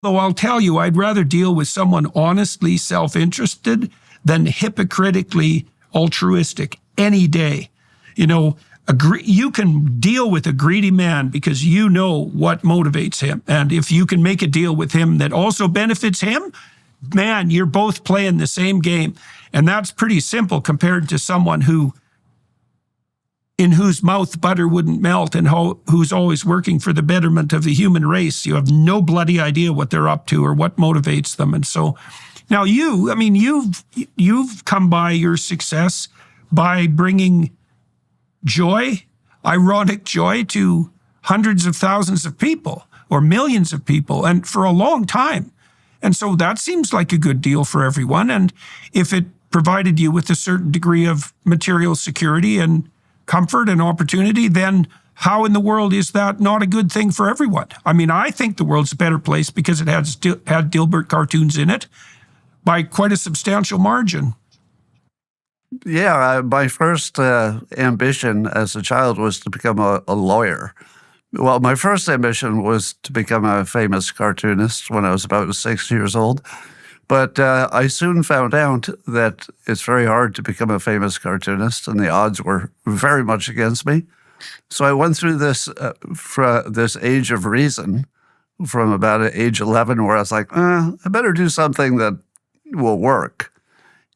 Though I'll tell you, I'd rather deal with someone honestly self-interested than hypocritically altruistic any day. You know, you can deal with a greedy man because you know what motivates him. And if you can make a deal with him that also benefits him, man, you're both playing the same game. And that's pretty simple compared to someone in whose mouth butter wouldn't melt and who's always working for the betterment of the human race. You have no bloody idea what they're up to or what motivates them. And so now you've come by your success by bringing joy, ironic joy, to hundreds of thousands of people or millions of people, and for a long time. And so that seems like a good deal for everyone. And if it provided you with a certain degree of material security and comfort and opportunity, then how in the world is that not a good thing for everyone? I mean, I think the world's a better place because it had Dilbert cartoons in it by quite a substantial margin. Yeah, my first ambition as a child was to become a lawyer. Well, my first ambition was to become a famous cartoonist when I was about 6 years old. But I soon found out that it's very hard to become a famous cartoonist, and the odds were very much against me. So I went through this age of reason from about age 11, where I was like, I better do something that will work.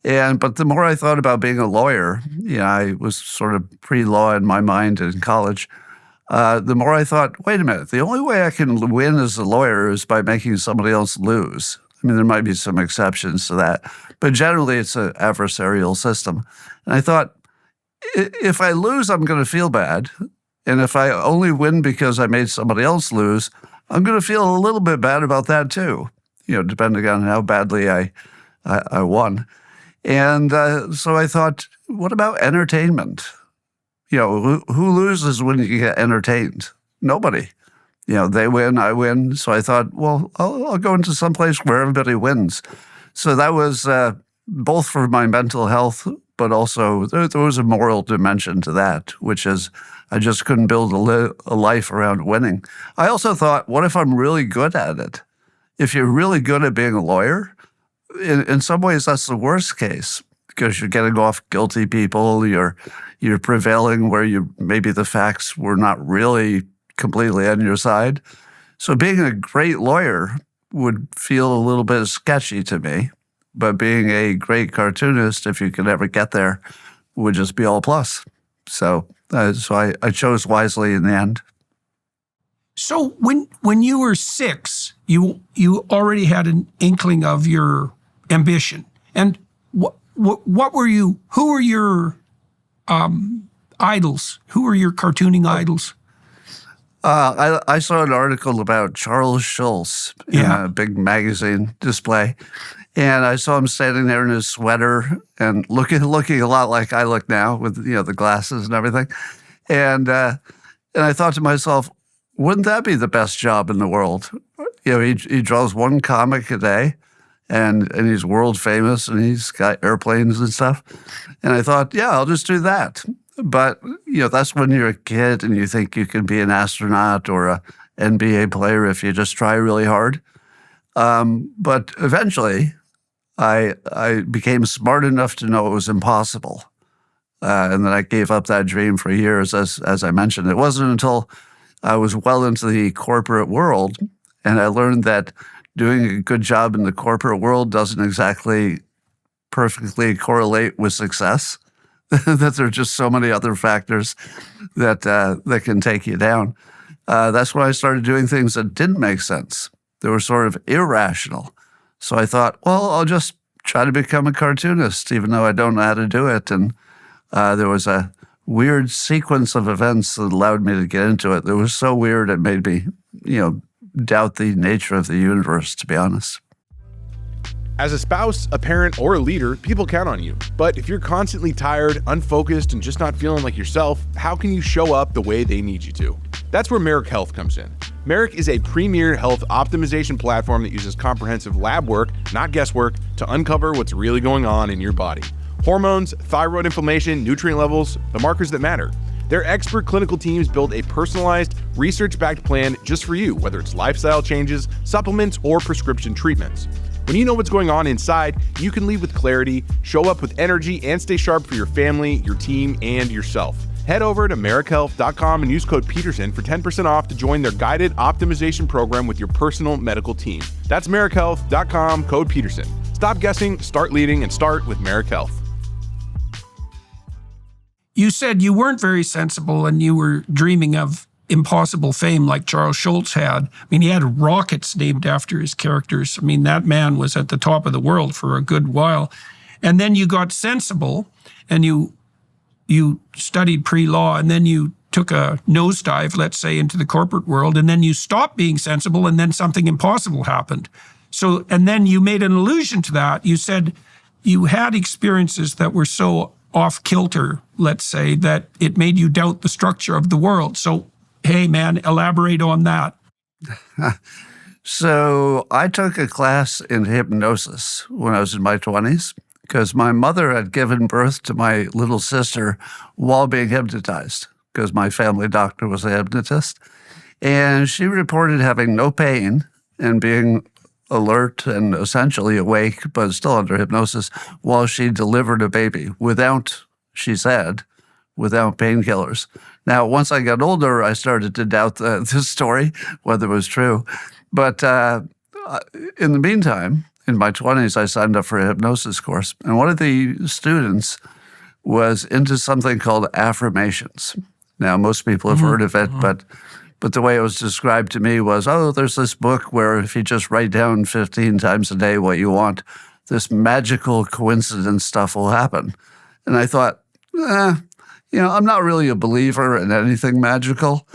But the more I thought about being a lawyer, I was sort of pre-law in my mind in college. The more I thought, wait a minute, the only way I can win as a lawyer is by making somebody else lose. I mean, there might be some exceptions to that, but generally it's an adversarial system. And I thought, if I lose, I'm going to feel bad. And if I only win because I made somebody else lose, I'm going to feel a little bit bad about that too, depending on how badly I won. And so I thought, what about entertainment? Who loses when you get entertained? Nobody. They win, I win. So I thought, well, I'll go into some place where everybody wins. So that was both for my mental health, but also there was a moral dimension to that, which is I just couldn't build a life around winning. I also thought, what if I'm really good at it? If you're really good at being a lawyer, in some ways that's the worst case, because you're getting off guilty people, you're prevailing where maybe the facts were not really completely on your side. So being a great lawyer would feel a little bit sketchy to me, but being a great cartoonist, if you could ever get there, would just be all plus. So I chose wisely in the end. So when you were 6, you already had an inkling of your ambition. And what were you? Who were your idols? Who were your cartooning idols? I saw an article about Charles Schulz in a big magazine display, and I saw him standing there in his sweater and looking a lot like I look now with the glasses and everything, and I thought to myself, wouldn't that be the best job in the world? He draws one comic a day, and he's world famous, and he's got airplanes and stuff, and I thought, yeah, I'll just do that. But, that's when you're a kid and you think you can be an astronaut or a NBA player if you just try really hard. But eventually, I became smart enough to know it was impossible. And then I gave up that dream for years, as I mentioned. It wasn't until I was well into the corporate world and I learned that doing a good job in the corporate world doesn't exactly perfectly correlate with success. That there are just so many other factors that can take you down. That's when I started doing things that didn't make sense. They were sort of irrational. So I thought, well, I'll just try to become a cartoonist, even though I don't know how to do it. And there was a weird sequence of events that allowed me to get into it. It was so weird it made me, doubt the nature of the universe, to be honest. As a spouse, a parent, or a leader, people count on you. But if you're constantly tired, unfocused, and just not feeling like yourself, how can you show up the way they need you to? That's where Merrick Health comes in. Merrick is a premier health optimization platform that uses comprehensive lab work, not guesswork, to uncover what's really going on in your body. Hormones, thyroid inflammation, nutrient levels, the markers that matter. Their expert clinical teams build a personalized, research-backed plan just for you, whether it's lifestyle changes, supplements, or prescription treatments. When you know what's going on inside, you can leave with clarity, show up with energy, and stay sharp for your family, your team, and yourself. Head over to merrickhealth.com and use code Peterson for 10% off to join their guided optimization program with your personal medical team. That's merrickhealth.com, code Peterson. Stop guessing, start leading, and start with Merrick Health. You said you weren't very sensible and you were dreaming of impossible fame like Charles Schulz had. I mean, he had rockets named after his characters. I mean, that man was at the top of the world for a good while. And then you got sensible and you studied pre-law, and then you took a nosedive, let's say, into the corporate world, and then you stopped being sensible, and then something impossible happened. So, and then you made an allusion to that. You said you had experiences that were so off kilter, let's say, that it made you doubt the structure of the world. So, hey, man, elaborate on that. So I took a class in hypnosis when I was in my 20s because my mother had given birth to my little sister while being hypnotized because my family doctor was a hypnotist. And she reported having no pain and being alert and essentially awake, but still under hypnosis, while she delivered a baby without, she said, without painkillers. Now, once I got older, I started to doubt this story, whether it was true. But in the meantime, in my 20s, I signed up for a hypnosis course. And one of the students was into something called affirmations. Now, most people have heard of it, but the way it was described to me was, oh, there's this book where if you just write down 15 times a day what you want, this magical coincidence stuff will happen. And I thought, I'm not really a believer in anything magical.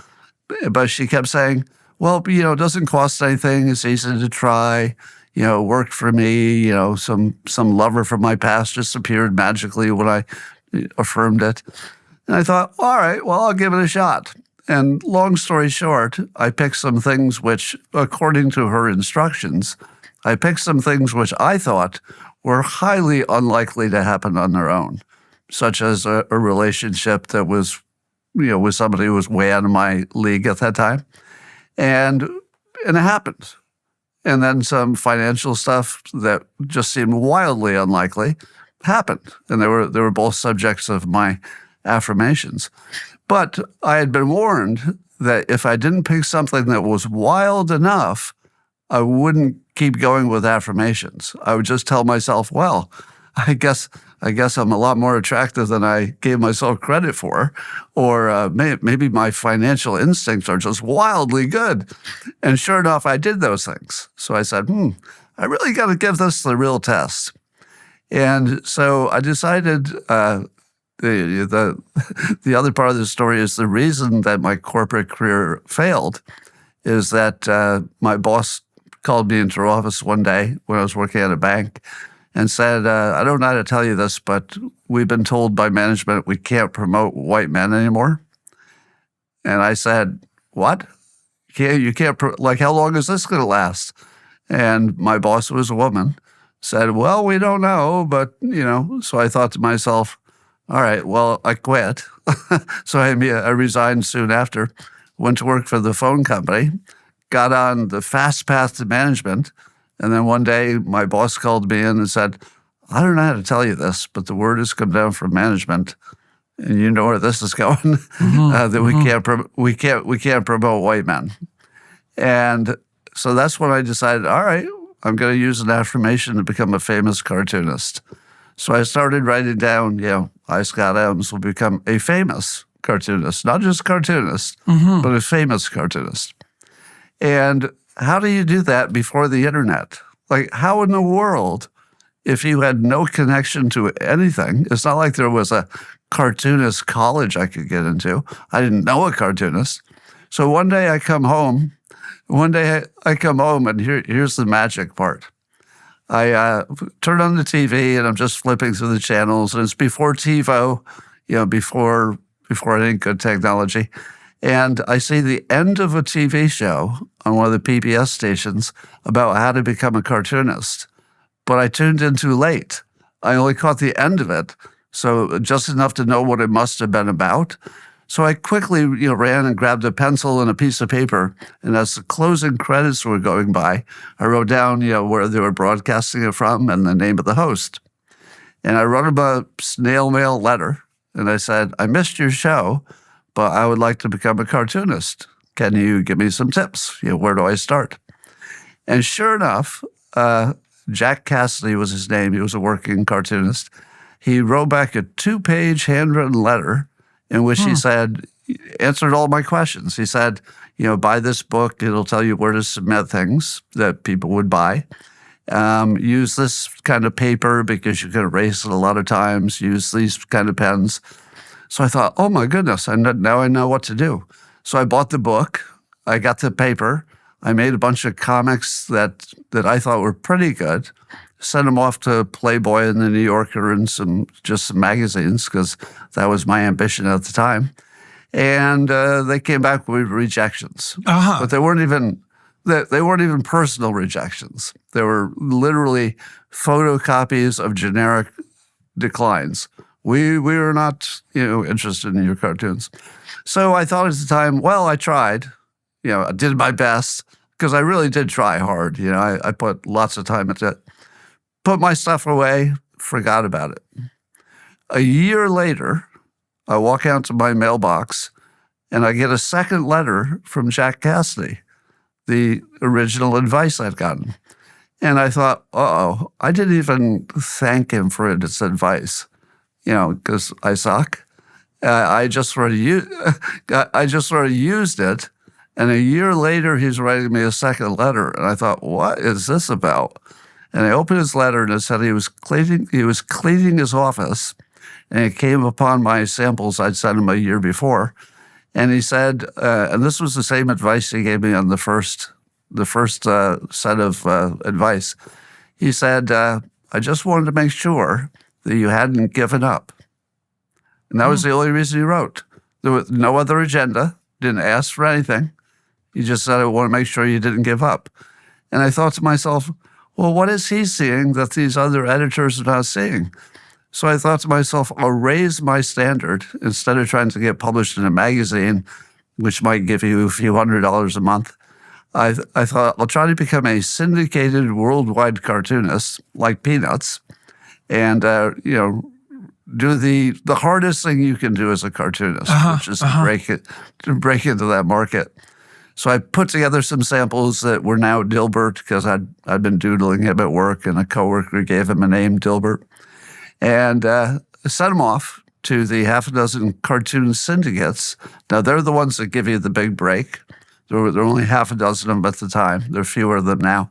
But she kept saying, well, it doesn't cost anything. It's easy to try. Worked for me. Some lover from my past just appeared magically when I affirmed it. And I thought, all right, well, I'll give it a shot. And long story short, I picked some things which, according to her instructions, I picked some things which I thought were highly unlikely to happen on their own, such as a relationship that was, with somebody who was way out of my league at that time. And it happened. And then some financial stuff that just seemed wildly unlikely happened. And they were both subjects of my affirmations. But I had been warned that if I didn't pick something that was wild enough, I wouldn't keep going with affirmations. I would just tell myself, well, I guess I'm a lot more attractive than I gave myself credit for, or maybe my financial instincts are just wildly good. And sure enough, I did those things. So I said, I really got to give this the real test. And so I decided the other part of the story is the reason that my corporate career failed is that my boss called me into her office one day when I was working at a bank and said, I don't know how to tell you this, but we've been told by management we can't promote white men anymore. And I said, what? You can't, how long is this going to last? And my boss, who was a woman, said, well, we don't know, but, so I thought to myself, all right, well, I quit. So I resigned soon after, went to work for the phone company, got on the fast path to management. And then one day my boss called me in and said, I don't know how to tell you this, but the word has come down from management, and you know where this is going, that we can't promote white men. And so that's when I decided, all right, I'm going to use an affirmation to become a famous cartoonist. So I started writing down, I, Scott Adams, will become a famous cartoonist, not just cartoonist, but a famous cartoonist. And how do you do that before the internet? Like, how in the world, if you had no connection to anything, it's not like there was a cartoonist college I could get into. I didn't know a cartoonist. So one day I come home, and here's the magic part. I turn on the TV and I'm just flipping through the channels, and it's before TiVo, before any good technology. And I see the end of a TV show on one of the PBS stations about how to become a cartoonist. But I tuned in too late. I only caught the end of it, so just enough to know what it must have been about. So I quickly ran and grabbed a pencil and a piece of paper. And as the closing credits were going by, I wrote down where they were broadcasting it from and the name of the host. And I wrote him a snail mail letter. And I said, I missed your show, but I would like to become a cartoonist. Can you give me some tips? Where do I start? And sure enough, Jack Cassidy was his name. He was a working cartoonist. He wrote back a 2-page handwritten letter in which he said, answered all my questions. He said, buy this book. It'll tell you where to submit things that people would buy. Use this kind of paper because you can erase it a lot of times. Use these kind of pens. So I thought, oh my goodness, now I know what to do. So I bought the book. I got the paper. I made a bunch of comics that I thought were pretty good. Sent them off to Playboy and the New Yorker and some magazines because that was my ambition at the time. And they came back with rejections, but they weren't even personal rejections. They were literally photocopies of generic declines. We were not interested in your cartoons. So I thought at the time, well, I tried. I did my best because I really did try hard. I put lots of time into it. Put my stuff away, forgot about it. A year later, I walk out to my mailbox and I get a second letter from Jack Cassidy, the original advice I'd gotten. And I thought, uh-oh, I didn't even thank him for his advice, because I suck. I just sort of used it. And a year later, he's writing me a second letter. And I thought, what is this about? And I opened his letter and it said he was cleaning his office, and it came upon my samples I'd sent him a year before. And he said, and this was the same advice he gave me on the first set of advice. He said, I just wanted to make sure that you hadn't given up. And that was the only reason he wrote. There was no other agenda, didn't ask for anything. He just said, I want to make sure you didn't give up. And I thought to myself, well, what is he seeing that these other editors are not seeing? So I thought to myself, I'll raise my standard. Instead of trying to get published in a magazine, which might give you a few $100s a month, I thought I'll try to become a syndicated worldwide cartoonist like Peanuts and, do the hardest thing you can do as a cartoonist, which is to break into that market. So I put together some samples that were now Dilbert because I'd been doodling him at work, and a coworker gave him a name, Dilbert, and sent them off to the half a dozen cartoon syndicates. Now, they're the ones that give you the big break. There were only half a dozen of them at the time. There are fewer of them now.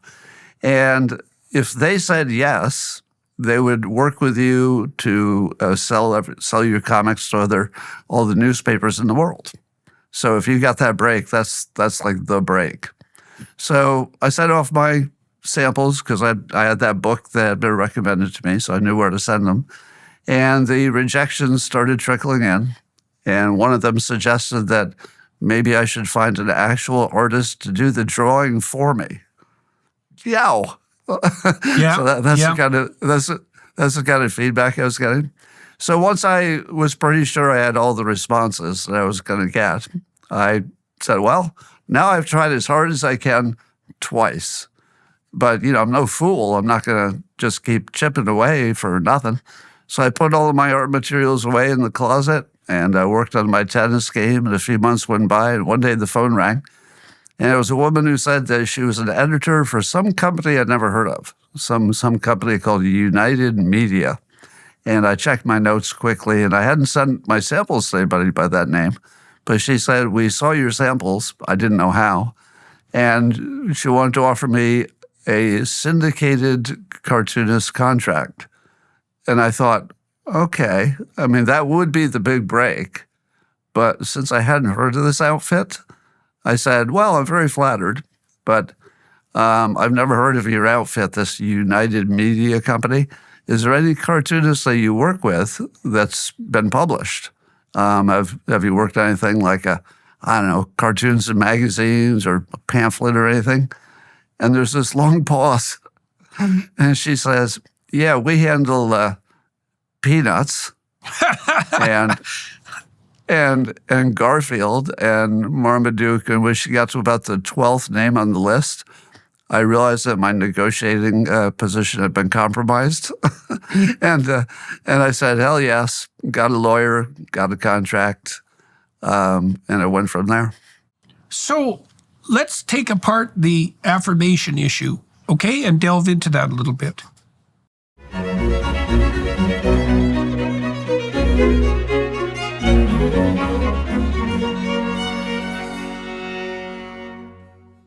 And if they said yes, they would work with you to sell your comics to all the newspapers in the world. So if you got that break, that's like the break. So I sent off my samples because I had that book that had been recommended to me, so I knew where to send them. And the rejections started trickling in. And one of them suggested that maybe I should find an actual artist to do the drawing for me. Yow. Yeah. So that's the kind of feedback I was getting. So once I was pretty sure I had all the responses that I was going to get, I said, well, now I've tried as hard as I can twice. But, I'm no fool. I'm not going to just keep chipping away for nothing. So I put all of my art materials away in the closet, and I worked on my tennis game, and a few months went by, and one day the phone rang. And it was a woman who said that she was an editor for some company I'd never heard of, some company called United Media. And I checked my notes quickly, and I hadn't sent my samples to anybody by that name. But she said, we saw your samples. I didn't know how. And she wanted to offer me a syndicated cartoonist contract. And I thought, okay, that would be the big break. But since I hadn't heard of this outfit, I said, well, I'm very flattered, but I've never heard of your outfit, this United Media Company. Is there any cartoonist that you work with that's been published? Have you worked on anything like cartoons in magazines or a pamphlet or anything? And there's this long pause. And she says, yeah, we handle Peanuts. And and Garfield and Marmaduke, and when she got to about the 12th name on the list, I realized that my negotiating position had been compromised. and I said, hell yes, got a lawyer, got a contract, and it went from there. So let's take apart the affirmation issue, okay, and delve into that a little bit.